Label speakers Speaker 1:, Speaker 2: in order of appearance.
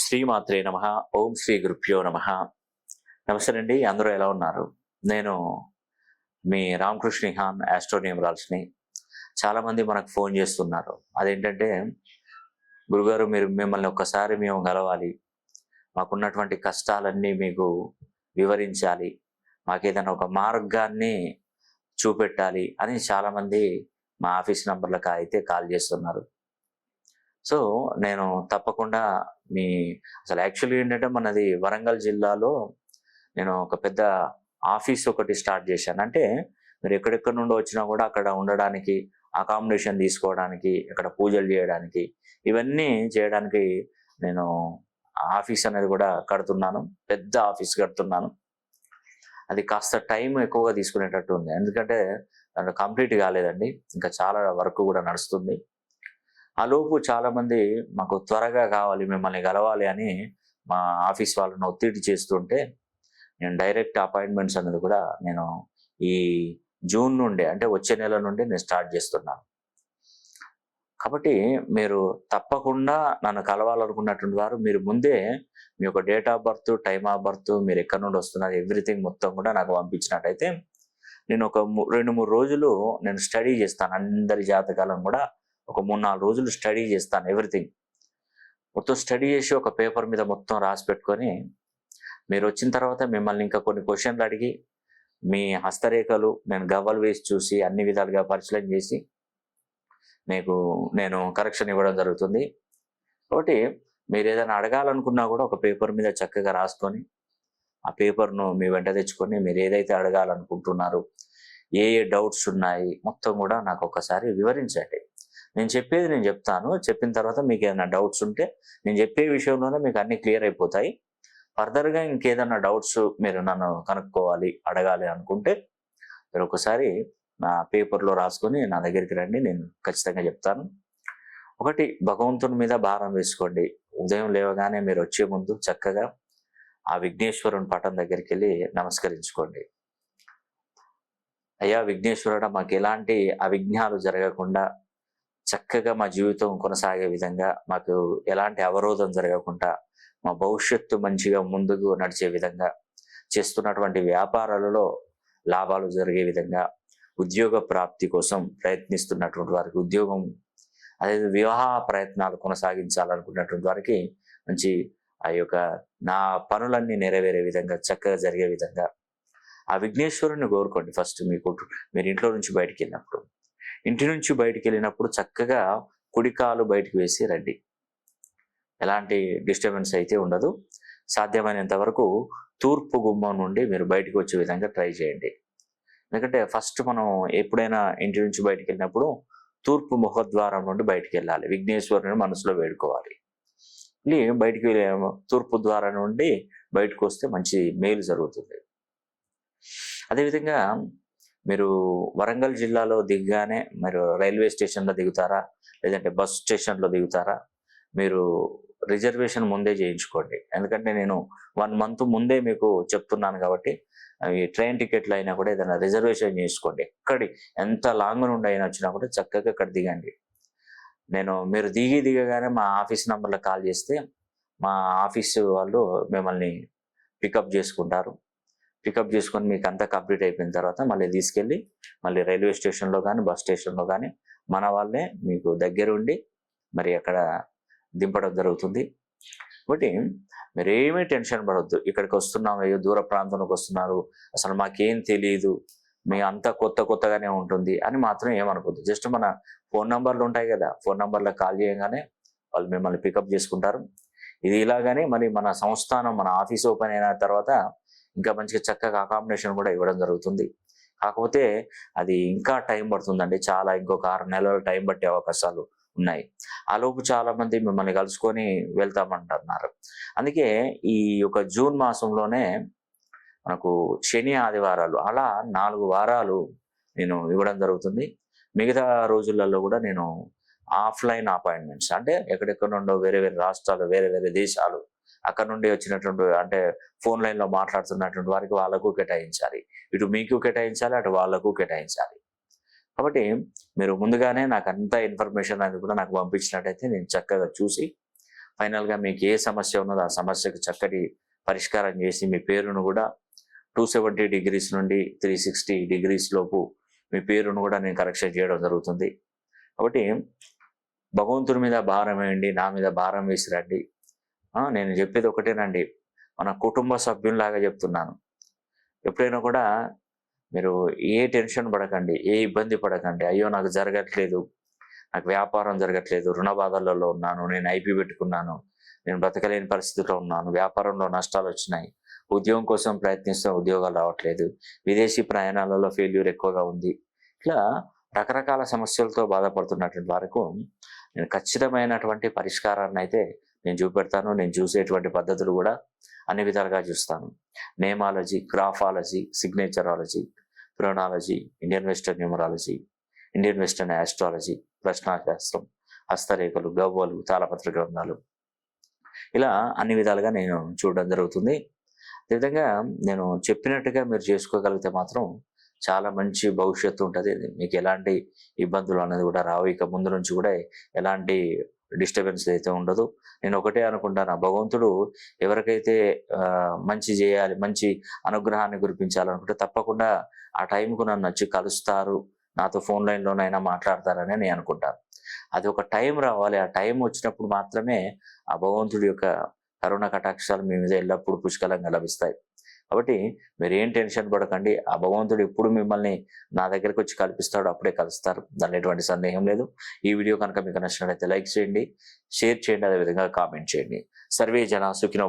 Speaker 1: శ్రీమాత్రే నమః. ఓం శ్రీ గురుభ్యో నమః. నమస్తే అండి, అందరూ ఎలా ఉన్నారు? నేను మీ రామకృష్ణ నిహాన్, ఆస్ట్రోన్యూమరాలజీని. చాలామంది మనకు ఫోన్ చేస్తున్నారు. అదేంటంటే, గురుగారు మీరు మిమ్మల్ని ఒక్కసారి మేము కలవాలి, మాకున్నటువంటి కష్టాలన్నీ మీకు వివరించాలి, మాకేదైనా ఒక మార్గాన్ని చూపెట్టాలి అని చాలామంది మా ఆఫీస్ నంబర్లకు అయితే కాల్ చేస్తున్నారు. సో నేను తప్పకుండా మీ అసలు యాక్చువల్గా ఏంటంటే మనది వరంగల్ జిల్లాలో నేను ఒక పెద్ద ఆఫీస్ ఒకటి స్టార్ట్ చేశాను. అంటే మీరు ఎక్కడెక్కడి నుండి వచ్చినా కూడా అక్కడ ఉండడానికి, అకామిడేషన్ తీసుకోవడానికి, అక్కడ పూజలు చేయడానికి, ఇవన్నీ చేయడానికి నేను ఆఫీస్ అనేది కూడా కడుతున్నాను. పెద్ద ఆఫీస్ కడుతున్నాను. అది కాస్త టైం ఎక్కువగా తీసుకునేటట్టు ఉంది, ఎందుకంటే దాంట్లో కంప్లీట్ కాలేదండి, ఇంకా చాలా వర్క్ కూడా నడుస్తుంది. ఆ లోపు చాలామంది మాకు త్వరగా కావాలి, మిమ్మల్ని కలవాలి అని మా ఆఫీస్ వాళ్ళని ఒత్తిడి చేస్తుంటే నేను డైరెక్ట్ అపాయింట్మెంట్స్ అనేది కూడా నేను ఈ జూన్ నుండి, అంటే వచ్చే నెల నుండి నేను స్టార్ట్ చేస్తున్నాను. కాబట్టి మీరు తప్పకుండా నన్ను కలవాలనుకున్నటువంటి వారు మీరు ముందే మీ యొక్క date of birth, time of birth, మీరు ఎక్కడి నుండి వస్తున్నారు, ఎవ్రీథింగ్ మొత్తం కూడా నాకు పంపించినట్టయితే నేను ఒక 2-3 రోజులు నేను స్టడీ చేస్తాను. అందరి జాతకాలను కూడా ఒక 3-4 రోజులు స్టడీ చేస్తాను. ఎవ్రీథింగ్ మొత్తం స్టడీ చేసి ఒక పేపర్ మీద మొత్తం రాసి పెట్టుకొని, మీరు వచ్చిన తర్వాత మిమ్మల్ని ఇంకా కొన్ని క్వశ్చన్లు అడిగి, మీ హస్తరేఖలు నేను గవ్వలు వేసి చూసి అన్ని విధాలుగా పరిశీలన చేసి మీకు నేను కరెక్షన్ ఇవ్వడం జరుగుతుంది. కాబట్టి మీరు ఏదైనా అడగాలనుకున్నా కూడా ఒక పేపర్ మీద చక్కగా రాసుకొని, ఆ పేపర్ను మీ వెంట తెచ్చుకొని, మీరు ఏదైతే అడగాలనుకుంటున్నారు, ఏ ఏ డౌట్స్ ఉన్నాయి మొత్తం కూడా నాకు ఒకసారి వివరించండి. నేను చెప్పేది నేను చెప్తాను. చెప్పిన తర్వాత మీకు ఏదైనా డౌట్స్ ఉంటే నేను చెప్పే విషయంలోనే మీకు అన్ని క్లియర్ అయిపోతాయి. ఫర్దర్గా ఇంకేదైనా డౌట్స్ మీరు నన్ను కనుక్కోవాలి, అడగాలి అనుకుంటే మీరు ఒకసారి నా పేపర్లో రాసుకొని నా దగ్గరికి రండి, నేను ఖచ్చితంగా చెప్తాను. ఒకటి, భగవంతుని మీద భారం వేసుకోండి. ఉదయం లేవగానే మీరు వచ్చే ముందు చక్కగా ఆ విఘ్నేశ్వరుని పటం దగ్గరికి వెళ్ళి నమస్కరించుకోండి. అయ్యా విఘ్నేశ్వరుడా, మాకు ఎలాంటి అవిఘ్నాలు జరగకుండా చక్కగా మా జీవితం కొనసాగే విధంగా, మాకు ఎలాంటి అవరోధం జరగకుండా, మా భవిష్యత్తు మంచిగా ముందుకు నడిచే విధంగా, చేస్తున్నటువంటి వ్యాపారాలలో లాభాలు జరిగే విధంగా, ఉద్యోగ ప్రాప్తి కోసం ప్రయత్నిస్తున్నటువంటి వారికి ఉద్యోగం, అదే వివాహ ప్రయత్నాలు కొనసాగించాలనుకున్నటువంటి వారికి మంచి ఆ యొక్క నా పనులన్నీ నెరవేరే విధంగా, చక్కగా జరిగే విధంగా ఆ విఘ్నేశ్వరుని కోరుకోండి. ఫస్ట్ మీరు ఇంట్లో నుంచి బయటికి వెళ్ళినప్పుడు, ఇంటి నుంచి బయటికి వెళ్ళినప్పుడు చక్కగా కుడికాలు బయటికి వేసి రండి. ఎలాంటి డిస్టర్బెన్స్ అయితే ఉండదు. సాధ్యమైనంత వరకు తూర్పు గుమ్మం నుండి మీరు బయటికి వచ్చే విధంగా ట్రై చేయండి. ఎందుకంటే ఫస్ట్ మనం ఎప్పుడైనా ఇంటి నుంచి బయటికి వెళ్ళినప్పుడు తూర్పు ముఖద్వారం నుండి బయటికి వెళ్ళాలి. విఘ్నేశ్వరుని మనసులో వేడుకోవాలి. బయటికి తూర్పు ద్వారం నుండి బయటకు వస్తే మంచి మేలు జరుగుతుంది. అదేవిధంగా మీరు వరంగల్ జిల్లాలో దిగగానే మీరు రైల్వే స్టేషన్లో దిగుతారా, లేదంటే బస్ స్టేషన్లో దిగుతారా, మీరు రిజర్వేషన్ ముందే చేయించుకోండి. ఎందుకంటే నేను 1 month ముందే మీకు చెప్తున్నాను కాబట్టి, అవి ట్రైన్ టికెట్లు అయినా కూడా ఏదైనా రిజర్వేషన్ చేసుకోండి. ఎంత లాంగ్ నుండి అయినా వచ్చినా కూడా చక్కగా అక్కడ దిగండి. మీరు దిగగానే మా ఆఫీస్ నంబర్లో కాల్ చేస్తే మా ఆఫీస్ వాళ్ళు మిమ్మల్ని పికప్ చేసుకుంటారు. పికప్ చేసుకొని మీకు అంతా కంప్లీట్ అయిపోయిన తర్వాత మళ్ళీ తీసుకెళ్ళి మళ్ళీ రైల్వే స్టేషన్లో కానీ, బస్ స్టేషన్లో కానీ మన వాళ్ళే మీకు దగ్గరుండి మరి అక్కడ దింపడం జరుగుతుంది. కాబట్టి మీరేమీ టెన్షన్ పడవద్దు. ఇక్కడికి వస్తున్నాం, అయ్యో దూర ప్రాంతంలోకి వస్తున్నారు, అసలు మాకేం తెలియదు, మీ అంతా కొత్తగానే ఉంటుంది అని మాత్రం ఏమనుకోద్దు. జస్ట్ మన ఫోన్ నంబర్లు ఉంటాయి కదా, ఫోన్ నంబర్లకు కాల్ చేయగానే వాళ్ళు మిమ్మల్ని పికప్ చేసుకుంటారు. ఇది ఇలాగానే మరి మన సంస్థానం, మన ఆఫీస్ ఓపెన్ అయిన తర్వాత ఇంకా మంచిగా చక్కగా అకామిడేషన్ కూడా ఇవ్వడం జరుగుతుంది. కాకపోతే అది ఇంకా టైం పడుతుందండి, చాలా ఇంకొక 6 నెలలు టైం పట్టే అవకాశాలు ఉన్నాయి. ఆ లోపు చాలా మంది మిమ్మల్ని కలుసుకొని వెళ్తామంటున్నారు. అందుకే ఈ యొక్క జూన్ మాసంలోనే మనకు శని ఆదివారాలు అలా 4 వారాలు నేను ఇవ్వడం జరుగుతుంది. మిగతా రోజులలో కూడా నేను ఆఫ్లైన్ అపాయింట్మెంట్స్, అంటే ఎక్కడెక్కడ నుండో వేరే వేరే రాష్ట్రాలు, వేరే వేరే దేశాలు, అక్కడ నుండి వచ్చినటువంటి, అంటే ఫోన్ లైన్లో మాట్లాడుతున్నటువంటి వారికి వాళ్ళకు కేటాయించాలి, ఇటు మీకు కేటాయించాలి, అటు వాళ్ళకు కేటాయించాలి. కాబట్టి మీరు ముందుగానే నాకు అంత ఇన్ఫర్మేషన్ అనేది కూడా నాకు పంపించినట్టయితే నేను చక్కగా చూసి ఫైనల్గా మీకు ఏ సమస్య ఉన్నదో ఆ సమస్యకు చక్కటి పరిష్కారం చేసి మీ పేరును కూడా 270 degrees నుండి 360 degrees లోపు మీ పేరును కూడా నేను కరెక్షన్ చేయడం జరుగుతుంది. కాబట్టి భగవంతుడి మీద భారం వేయండి, నా మీద భారం వేసి రండి. నేను చెప్పేది ఒకటేనండి, మన కుటుంబ సభ్యుల్లాగా చెప్తున్నాను. ఎప్పుడైనా కూడా మీరు ఏ టెన్షన్ పడకండి, ఏ ఇబ్బంది పడకండి. అయ్యో నాకు జరగట్లేదు, నాకు వ్యాపారం జరగట్లేదు, రుణ బాధలలో ఉన్నాను, నేను ఐపీ పెట్టుకున్నాను, నేను బ్రతకలేని పరిస్థితిలో ఉన్నాను, వ్యాపారంలో నష్టాలు వచ్చినాయి, ఉద్యోగం కోసం ప్రయత్నిస్తున్న ఉద్యోగాలు రావట్లేదు, విదేశీ ప్రయాణాలలో ఫెయిల్యూర్ ఎక్కువగా ఉంది. ఇట్లా రకరకాల సమస్యలతో బాధపడుతున్నటువంటి వరకు నేను ఖచ్చితమైనటువంటి పరిష్కారాన్ని అయితే నేను చూపెడతాను. నేను చూసేటువంటి పద్ధతులు కూడా అన్ని విధాలుగా చూస్తాను. నేమాలజీ, గ్రాఫాలజీ, సిగ్నేచరాలజీ, ప్రోనాలజీ, Indian western numerology, Indian western astrology, ప్రశ్నాశాస్త్రం, హస్తరేఖలు, గవ్వలు, తాళపత్ర గ్రంథాలు, ఇలా అన్ని విధాలుగా నేను చూడడం జరుగుతుంది. అదేవిధంగా నేను చెప్పినట్టుగా మీరు చేసుకోగలిగితే మాత్రం చాలా మంచి భవిష్యత్తు ఉంటుంది. మీకు ఎలాంటి ఇబ్బందులు అనేది కూడా రావు. ఇక ముందు నుంచి కూడా ఎలాంటి డిస్టర్బెన్స్ అయితే ఉండదు. నేను ఒకటే అనుకుంటాను, భగవంతుడు ఎవరికైతే మంచి చేయాలి, మంచి అనుగ్రహాన్ని కురిపించాలనుకుంటే తప్పకుండా ఆ టైంకు నన్ను వచ్చి కలుస్తారు, నాతో ఫోన్ లైన్లోనైనా మాట్లాడతారని నేను అనుకుంటాను. అది ఒక టైం రావాలి. ఆ టైం వచ్చినప్పుడు మాత్రమే ఆ భగవంతుడి యొక్క కరుణ కటాక్షాలు మీ మీద ఎల్లప్పుడూ పుష్కలంగా లభిస్తాయి. కాబట్టి మీరు ఏం టెన్షన్ పడకండి. ఆ భగవంతుడు ఎప్పుడు మిమ్మల్ని నా దగ్గరకు వచ్చి కల్పిస్తాడో అప్పుడే కలుస్తారు, దానిలో ఎటువంటి సందేహం లేదు. ఈ వీడియో కనుక మీకు నచ్చినట్లయితే లైక్ చేయండి, షేర్ చేయండి, అదేవిధంగా కామెంట్ చేయండి. సర్వే జన సుఖినో